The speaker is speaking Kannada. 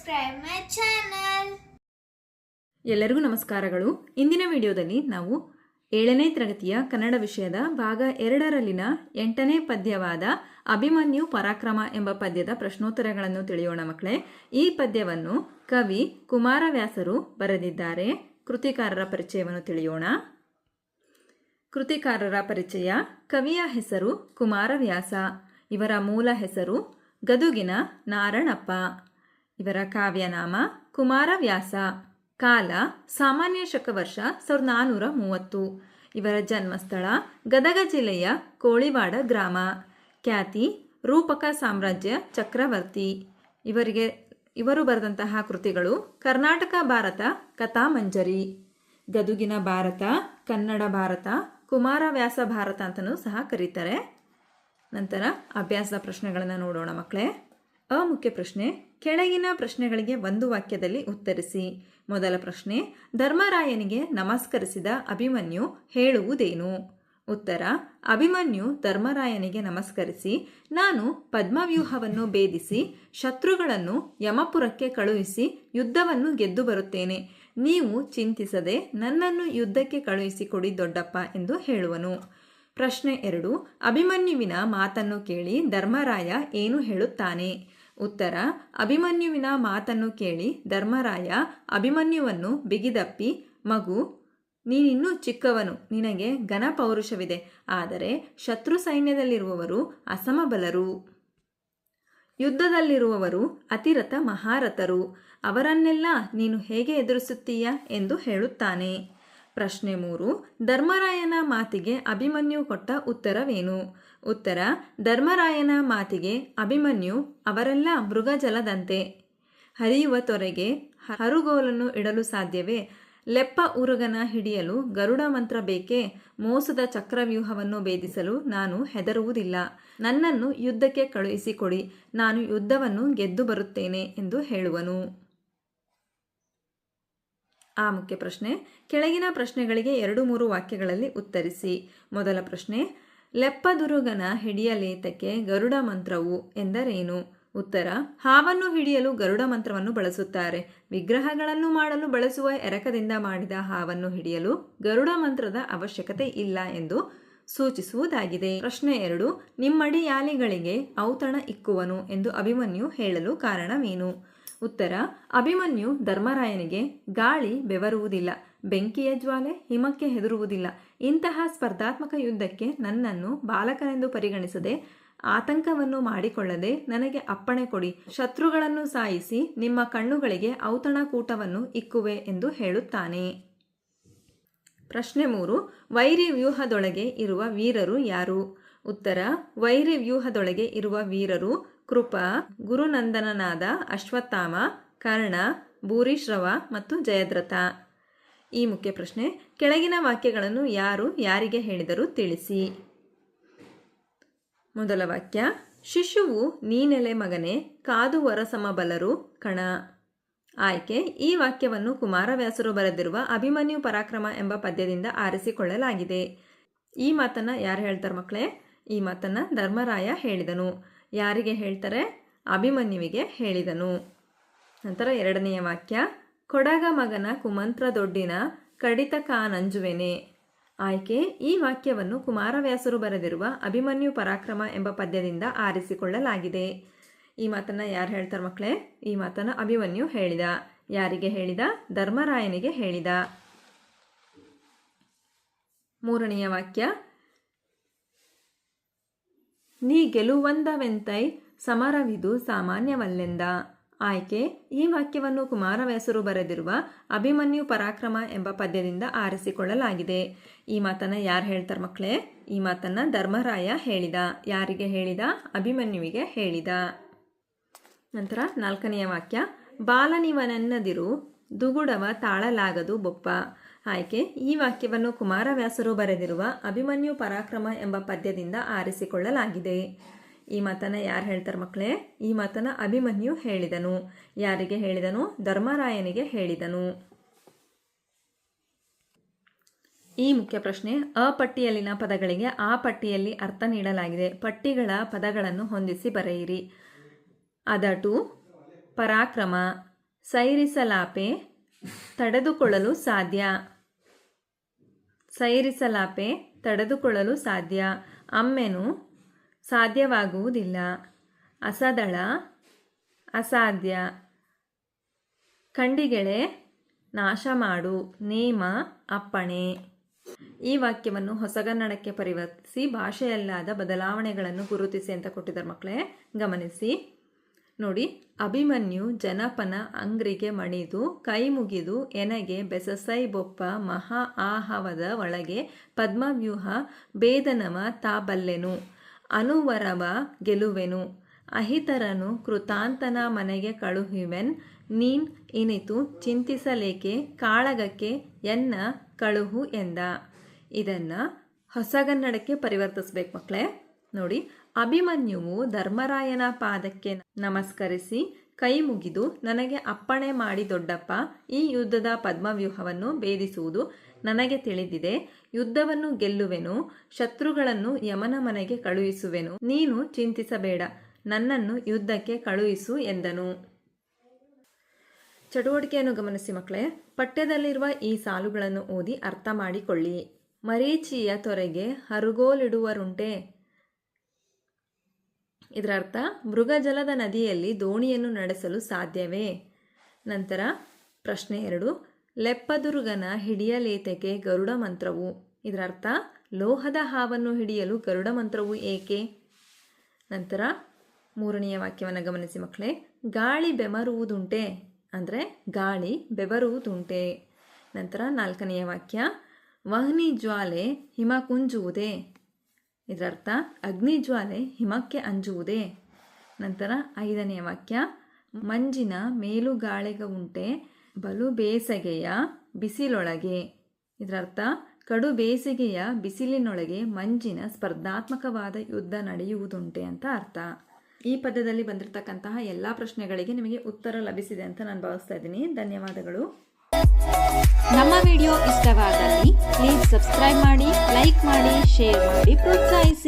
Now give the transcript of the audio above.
subscribe my channel. ಎಲ್ಲರಿಗೂ ನಮಸ್ಕಾರಗಳು. ಇಂದಿನ ವಿಡಿಯೋದಲ್ಲಿ ನಾವು 7ನೇ ತರಗತಿಯ ಕನ್ನಡ ವಿಷಯದ ಭಾಗ 2ರಲ್ಲಿನ 8ನೇ ಪದ್ಯವಾದ ಅಭಿಮನ್ಯು ಪರಾಕ್ರಮ ಎಂಬ ಪದ್ಯದ ಪ್ರಶ್ನೋತ್ತರಗಳನ್ನು ತಿಳಿಯೋಣ ಮಕ್ಕಳೇ. ಈ ಪದ್ಯವನ್ನು ಕವಿ ಕುಮಾರವ್ಯಾಸರು ಬರೆದಿದ್ದಾರೆ. ಕೃತಿಕಾರರ ಪರಿಚಯವನ್ನು ತಿಳಿಯೋಣ. ಕೃತಿಕಾರರ ಪರಿಚಯ. ಕವಿಯ ಹೆಸರು ಕುಮಾರವ್ಯಾಸ. ಇವರ ಮೂಲ ಹೆಸರು ಗದುಗಿನ ನಾರಣಪ್ಪ. ಇವರ ಕಾವ್ಯನಾಮ ಕುಮಾರವ್ಯಾಸ. ಕಾಲ ಸಾಮಾನ್ಯ ಶಕವರ್ಷ 1430. ಇವರ ಜನ್ಮಸ್ಥಳ ಗದಗ ಜಿಲ್ಲೆಯ ಕೋಳಿವಾಡ ಗ್ರಾಮ. ಖ್ಯಾತಿ ರೂಪಕ ಸಾಮ್ರಾಜ್ಯ ಚಕ್ರವರ್ತಿ. ಇವರು ಬರೆದಂತಹ ಕೃತಿಗಳು ಕರ್ನಾಟಕ ಭಾರತ ಕಥಾಮಂಜರಿ, ಗದುಗಿನ ಭಾರತ, ಕನ್ನಡ ಭಾರತ, ಕುಮಾರವ್ಯಾಸ ಭಾರತ ಅಂತಲೂ ಸಹ ಕರೀತಾರೆ. ನಂತರ ಅಭ್ಯಾಸದ ಪ್ರಶ್ನೆಗಳನ್ನು ನೋಡೋಣ ಮಕ್ಕಳೇ. ಮುಖ್ಯ ಪ್ರಶ್ನೆ. ಕೆಳಗಿನ ಪ್ರಶ್ನೆಗಳಿಗೆ ಒಂದು ವಾಕ್ಯದಲ್ಲಿ ಉತ್ತರಿಸಿ. ಮೊದಲ ಪ್ರಶ್ನೆ. ಧರ್ಮರಾಯನಿಗೆ ನಮಸ್ಕರಿಸಿದ ಅಭಿಮನ್ಯು ಹೇಳುವುದೇನು? ಉತ್ತರ. ಅಭಿಮನ್ಯು ಧರ್ಮರಾಯನಿಗೆ ನಮಸ್ಕರಿಸಿ, ನಾನು ಪದ್ಮವ್ಯೂಹವನ್ನು ಭೇದಿಸಿ ಶತ್ರುಗಳನ್ನು ಯಮಪುರಕ್ಕೆ ಕಳುಹಿಸಿ ಯುದ್ಧವನ್ನು ಗೆದ್ದು ಬರುತ್ತೇನೆ. ನೀವು ಚಿಂತಿಸದೆ ನನ್ನನ್ನು ಯುದ್ಧಕ್ಕೆ ಕಳುಹಿಸಿಕೊಡಿ ದೊಡ್ಡಪ್ಪ ಎಂದು ಹೇಳುವನು. ಪ್ರಶ್ನೆ 2. ಅಭಿಮನ್ಯುವಿನ ಮಾತನ್ನು ಕೇಳಿ ಧರ್ಮರಾಯ ಏನು ಹೇಳುತ್ತಾನೆ? ಉತ್ತರ. ಅಭಿಮನ್ಯುವಿನ ಮಾತನ್ನು ಕೇಳಿ ಧರ್ಮರಾಯ ಅಭಿಮನ್ಯುವನ್ನು ಬಿಗಿದಪ್ಪಿ, ಮಗು, ನೀನಿನ್ನೂ ಚಿಕ್ಕವನು, ನಿನಗೆ ಘನ ಪೌರುಷವಿದೆ, ಆದರೆ ಶತ್ರು ಸೈನ್ಯದಲ್ಲಿರುವವರು ಅಸಮಬಲರು, ಯುದ್ಧದಲ್ಲಿರುವವರು ಅತಿರಥ ಮಹಾರಥರು, ಅವರನ್ನೆಲ್ಲ ನೀನು ಹೇಗೆ ಎದುರಿಸುತ್ತೀಯ ಎಂದು ಹೇಳುತ್ತಾನೆ. ಪ್ರಶ್ನೆ 3. ಧರ್ಮರಾಯನ ಮಾತಿಗೆ ಅಭಿಮನ್ಯು ಕೊಟ್ಟ ಉತ್ತರವೇನು? ಉತ್ತರ. ಧರ್ಮರಾಯನ ಮಾತಿಗೆ ಅಭಿಮನ್ಯು, ಅವರೆಲ್ಲ ಮೃಗಜಲದಂತೆ, ಹರಿಯುವ ತೊರೆಗೆ ಹರುಗೋಲನ್ನು ಇಡಲು ಸಾಧ್ಯವೇ? ಲೆಪ್ಪ ಉರುಗನ ಹಿಡಿಯಲು ಗರುಡ ಮಂತ್ರ ಬೇಕೇ? ಮೋಸದ ಚಕ್ರವ್ಯೂಹವನ್ನು ಭೇದಿಸಲು ನಾನು ಹೆದರುವುದಿಲ್ಲ. ನನ್ನನ್ನು ಯುದ್ಧಕ್ಕೆ ಕಳುಹಿಸಿಕೊಡಿ, ನಾನು ಯುದ್ಧವನ್ನು ಗೆದ್ದು ಬರುತ್ತೇನೆ ಎಂದು ಹೇಳುವನು. ಮುಖ್ಯ ಪ್ರಶ್ನೆ. ಕೆಳಗಿನ ಪ್ರಶ್ನೆಗಳಿಗೆ 2-3 ವಾಕ್ಯಗಳಲ್ಲಿ ಉತ್ತರಿಸಿ. ಮೊದಲ ಪ್ರಶ್ನೆ. ಲೆಪ್ಪದುರುಗನ ಹಿಡಿಯಲೇತಕ್ಕೆ ಗರುಡ ಮಂತ್ರವು ಎಂದರೇನು? ಉತ್ತರ. ಹಾವನ್ನು ಹಿಡಿಯಲು ಗರುಡ ಮಂತ್ರವನ್ನು ಬಳಸುತ್ತಾರೆ. ವಿಗ್ರಹಗಳನ್ನು ಮಾಡಲು ಬಳಸುವ ಎರಕದಿಂದ ಮಾಡಿದ ಹಾವನ್ನು ಹಿಡಿಯಲು ಗರುಡ ಮಂತ್ರದ ಅವಶ್ಯಕತೆ ಇಲ್ಲ ಎಂದು ಸೂಚಿಸುವುದಾಗಿದೆ. ಪ್ರಶ್ನೆ 2. ನಿಮ್ಮಡಿಯಾಲಿಗಳಿಗೆ ಔತಣ ಇಕ್ಕುವನು ಎಂದು ಅಭಿಮನ್ಯು ಹೇಳಲು ಕಾರಣವೇನು? ಉತ್ತರ. ಅಭಿಮನ್ಯು ಧರ್ಮರಾಯನಿಗೆ, ಗಾಳಿ ಬೆವರುವುದಿಲ್ಲ, ಬೆಂಕಿಯ ಜ್ವಾಲೆ ಹಿಮಕ್ಕೆ ಹೆದರುವುದಿಲ್ಲ, ಇಂತಹ ಸ್ಪರ್ಧಾತ್ಮಕ ಯುದ್ಧಕ್ಕೆ ನನ್ನನ್ನು ಬಾಲಕನೆಂದು ಪರಿಗಣಿಸದೆ ಆತಂಕವನ್ನು ಮಾಡಿಕೊಳ್ಳದೆ ನನಗೆ ಅಪ್ಪಣೆ ಕೊಡಿ, ಶತ್ರುಗಳನ್ನು ಸಾಯಿಸಿ ನಿಮ್ಮ ಕಣ್ಣುಗಳಿಗೆ ಔತಣ ಕೂಟವನ್ನು ಇಕ್ಕುವೆ ಎಂದು ಹೇಳುತ್ತಾನೆ. ಪ್ರಶ್ನೆ 3. ವೈರಿ ವ್ಯೂಹದೊಳಗೆ ಇರುವ ವೀರರು ಯಾರು? ಉತ್ತರ. ವೈರಿ ವ್ಯೂಹದೊಳಗೆ ಇರುವ ವೀರರು ಕೃಪ, ಗುರುನಂದನನಾದ ಅಶ್ವತ್ಥಾಮ, ಕರ್ಣ, ಭೂರಿಶ್ರವ ಮತ್ತು ಜಯದ್ರಥ. ಈ ಮುಖ್ಯ ಪ್ರಶ್ನೆ. ಕೆಳಗಿನ ವಾಕ್ಯಗಳನ್ನು ಯಾರು ಯಾರಿಗೆ ಹೇಳಿದರು ತಿಳಿಸಿ. ಮೊದಲ ವಾಕ್ಯ. ಶಿಶುವು ನೀನೆಲೆ ಮಗನೇ, ಕಾದುವರ ಸಮಬಲರು ಕಣ. ಆಯ್ಕೆ. ಈ ವಾಕ್ಯವನ್ನು ಕುಮಾರವ್ಯಾಸರು ಬರೆದಿರುವ ಅಭಿಮನ್ಯು ಪರಾಕ್ರಮ ಎಂಬ ಪದ್ಯದಿಂದ ಆರಿಸಿಕೊಳ್ಳಲಾಗಿದೆ. ಈ ಮಾತನ್ನು ಯಾರು ಹೇಳ್ತಾರೆ ಮಕ್ಕಳೇ? ಈ ಮಾತನ್ನು ಧರ್ಮರಾಯ ಹೇಳಿದನು. ಯಾರಿಗೆ ಹೇಳ್ತಾರೆ? ಅಭಿಮನ್ಯುವಿಗೆ ಹೇಳಿದನು. ನಂತರ 2ನೆಯ ವಾಕ್ಯ. ಕೊಡಗ ಮಗನ ಕುಮಂತ್ರ ದೊಡ್ಡಿನ ಕಡಿತ ಕಾನಂಜುವೆನೆ. ಆಯ್ಕೆ. ಈ ವಾಕ್ಯವನ್ನು ಕುಮಾರವ್ಯಾಸರು ಬರೆದಿರುವ ಅಭಿಮನ್ಯು ಪರಾಕ್ರಮ ಎಂಬ ಪದ್ಯದಿಂದ ಆರಿಸಿಕೊಳ್ಳಲಾಗಿದೆ. ಈ ಮಾತನ್ನು ಯಾರು ಹೇಳ್ತಾರೆ ಮಕ್ಕಳೇ? ಈ ಮಾತನ್ನು ಅಭಿಮನ್ಯು ಹೇಳಿದ. ಯಾರಿಗೆ ಹೇಳಿದ? ಧರ್ಮರಾಯನಿಗೆ ಹೇಳಿದ. 3ನೆಯ ವಾಕ್ಯ. ನೀ ಗೆಲುವಂದವೆಂತೈ ಸಮರವಿದು ಸಾಮಾನ್ಯವಲ್ಲೆಂದ. ಆಯ್ಕೆ. ಈ ವಾಕ್ಯವನ್ನು ಕುಮಾರವ್ಯಾಸರು ಬರೆದಿರುವ ಅಭಿಮನ್ಯು ಪರಾಕ್ರಮ ಎಂಬ ಪದ್ಯದಿಂದ ಆರಿಸಿಕೊಳ್ಳಲಾಗಿದೆ. ಈ ಮಾತನ್ನು ಯಾರು ಹೇಳ್ತಾರೆ ಮಕ್ಕಳೇ? ಈ ಮಾತನ್ನು ಧರ್ಮರಾಯ ಹೇಳಿದ. ಯಾರಿಗೆ ಹೇಳಿದ? ಅಭಿಮನ್ಯುವಿಗೆ ಹೇಳಿದ. ನಂತರ 4ನೆಯ ವಾಕ್ಯ. ಬಾಲನಿವನೆನ್ನದಿರು ದುಗುಡವ ತಾಳಲಾಗದು ಬೊಪ್ಪ. ಆಯ್ಕೆ. ಈ ವಾಕ್ಯವನ್ನು ಕುಮಾರವ್ಯಾಸರು ಬರೆದಿರುವ ಅಭಿಮನ್ಯು ಪರಾಕ್ರಮ ಎಂಬ ಪದ್ಯದಿಂದ ಆರಿಸಿಕೊಳ್ಳಲಾಗಿದೆ. ಈ ಮಾತನ್ನು ಯಾರು ಹೇಳ್ತಾರೆ ಮಕ್ಕಳೇ? ಈ ಮಾತನ್ನು ಅಭಿಮನ್ಯು ಹೇಳಿದನು. ಯಾರಿಗೆ ಹೇಳಿದನು? ಧರ್ಮರಾಯನಿಗೆ ಹೇಳಿದನು. ಈ ಮುಖ್ಯ ಪ್ರಶ್ನೆ. ಅ ಪಟ್ಟಿಯಲ್ಲಿನ ಪದಗಳಿಗೆ ಆ ಪಟ್ಟಿಯಲ್ಲಿ ಅರ್ಥ ನೀಡಲಾಗಿದೆ. ಪಟ್ಟಿಗಳ ಪದಗಳನ್ನು ಹೊಂದಿಸಿ ಬರೆಯಿರಿ. ಅದಟು, ಪರಾಕ್ರಮ, ಸೈರಿಸಲಾಪೆ ತಡೆದುಕೊಳ್ಳಲು ಸಾಧ್ಯ. ಸೈರಿಸಲಾಪೆ ತಡೆದುಕೊಳ್ಳಲು ಸಾಧ್ಯ. ಅಮ್ಮೆನು ಸಾಧ್ಯವಾಗುವುದಿಲ್ಲ. ಅಸದಳ ಅಸಾಧ್ಯ. ಖಂಡಿಗೆಳೆ ನಾಶ ಮಾಡು. ನೇಮ ಅಪ್ಪಣೆ. ಈ ವಾಕ್ಯವನ್ನು ಹೊಸಗನ್ನಡಕ್ಕೆ ಪರಿವರ್ತಿಸಿ ಭಾಷೆಯಲ್ಲಾದ ಬದಲಾವಣೆಗಳನ್ನು ಗುರುತಿಸಿ ಅಂತ ಕೊಟ್ಟಿದ್ದಾರೆ ಮಕ್ಕಳೇ, ಗಮನಿಸಿ. ನೋಡಿ, ಅಭಿಮನ್ಯು ಜನಪನ ಅಂಗ್ರಿಗೆ ಮಣಿದು ಕೈ ಮುಗಿದು ಎನಗೆ ಬೆಸಸೈ ಬೊಪ್ಪ ಮಹಾ ಆಹವದ ಒಳಗೆ ಪದ್ಮವ್ಯೂಹ ಭೇದನವ ತಾಬಲ್ಲೆನು ಅನುವರವ ಗೆಲುವೆನು ಅಹಿತರನು ಕೃತಾಂತನ ಮನೆಗೆ ಕಳುಹಿವೆನ್ ನೀನ್ ಇನಿತು ಚಿಂತಿಸಲೇಕೆ ಕಾಳಗಕ್ಕೆ ಎನ್ನ ಕಳುಹು ಎಂದ. ಇದನ್ನು ಹೊಸಗನ್ನಡಕ್ಕೆ ಪರಿವರ್ತಿಸ್ಬೇಕು ಮಕ್ಕಳೇ. ನೋಡಿ, ಅಭಿಮನ್ಯುವು ಧರ್ಮರಾಯನ ಪಾದಕ್ಕೆ ನಮಸ್ಕರಿಸಿ ಕೈ ಮುಗಿದು ನನಗೆ ಅಪ್ಪಣೆ ಮಾಡಿ ದೊಡ್ಡಪ್ಪ, ಈ ಯುದ್ಧದ ಪದ್ಮವ್ಯೂಹವನ್ನು ಭೇದಿಸುವುದು ನನಗೆ ತಿಳಿದಿದೆ. ಯುದ್ಧವನ್ನು ಗೆಲ್ಲುವೆನು, ಶತ್ರುಗಳನ್ನು ಯಮನ ಮನೆಗೆ ಕಳುಹಿಸುವೆನು. ನೀನು ಚಿಂತಿಸಬೇಡ, ನನ್ನನ್ನು ಯುದ್ಧಕ್ಕೆ ಕಳುಹಿಸು ಎಂದನು. ಚಟುವಟಿಕೆಯನ್ನು ಗಮನಿಸಿ ಮಕ್ಕಳೇ. ಪಠ್ಯದಲ್ಲಿರುವ ಈ ಸಾಲುಗಳನ್ನು ಓದಿ ಅರ್ಥ ಮಾಡಿಕೊಳ್ಳಿ. ಮರೀಚಿಯ ತೊರೆಗೆ ಹರುಗೋಲಿಡುವರುಂಟೆ. ಇದರ ಅರ್ಥ, ಮೃಗಜಲದ ನದಿಯಲ್ಲಿ ದೋಣಿಯನ್ನು ನಡೆಸಲು ಸಾಧ್ಯವೇ? ನಂತರ ಪ್ರಶ್ನೆ 2, ಲೆಪ್ಪದುರ್ಗನ ಹಿಡಿಯಲೇತಕ್ಕೆ ಗರುಡ ಮಂತ್ರವು. ಇದರ ಅರ್ಥ, ಲೋಹದ ಹಾವನ್ನು ಹಿಡಿಯಲು ಗರುಡ ಮಂತ್ರವು ಏಕೆ? ನಂತರ 3ನೆಯ ವಾಕ್ಯವನ್ನು ಗಮನಿಸಿ ಮಕ್ಕಳೇ. ಗಾಳಿ ಬೆಮರುವುದುಂಟೆ ಅಂದರೆ ಗಾಳಿ ಬೆವರುವುದುಂಟೆ. ನಂತರ 4ನೆಯ ವಾಕ್ಯ, ವಹ್ನಿ ಜ್ವಾಲೆ ಹಿಮ ಕುಂಜುವುದೇ. ಇದರರ್ಥ, ಅಗ್ನಿಜ್ವಾಲೆ ಹಿಮಕ್ಕೆ ಅಂಜುವುದೇ. ನಂತರ 5ನೆಯ ವಾಕ್ಯ, ಮಂಜಿನ ಮೇಲುಗಾಳಿಗ ಉಂಟೆ ಬಲು ಬೇಸಗೆಯ ಬಿಸಿಲೊಳಗೆ. ಇದರರ್ಥ, ಕಡು ಬೇಸಿಗೆಯ ಬಿಸಿಲಿನೊಳಗೆ ಮಂಜಿನ ಸ್ಪರ್ಧಾತ್ಮಕವಾದ ಯುದ್ಧ ನಡೆಯುವುದುಂಟೆ ಅಂತ ಅರ್ಥ. ಈ ಪದ್ಯದಲ್ಲಿ ಬಂದಿರತಕ್ಕಂತಹ ಎಲ್ಲ ಪ್ರಶ್ನೆಗಳಿಗೆ ನಿಮಗೆ ಉತ್ತರ ಲಭಿಸಿದೆ ಅಂತ ನಾನು ಭಾವಿಸ್ತಾ ಇದ್ದೀನಿ. ಧನ್ಯವಾದಗಳು. ನಮ್ಮ ವಿಡಿಯೋ ಇಷ್ಟವಾದಲ್ಲಿ ಪ್ಲೀಸ್ ಸಬ್ಸ್ಕ್ರೈಬ್ ಮಾಡಿ, ಲೈಕ್ ಮಾಡಿ, ಶೇರ್ ಮಾಡಿ, ಪ್ರೋತ್ಸಾಹಿಸಿ.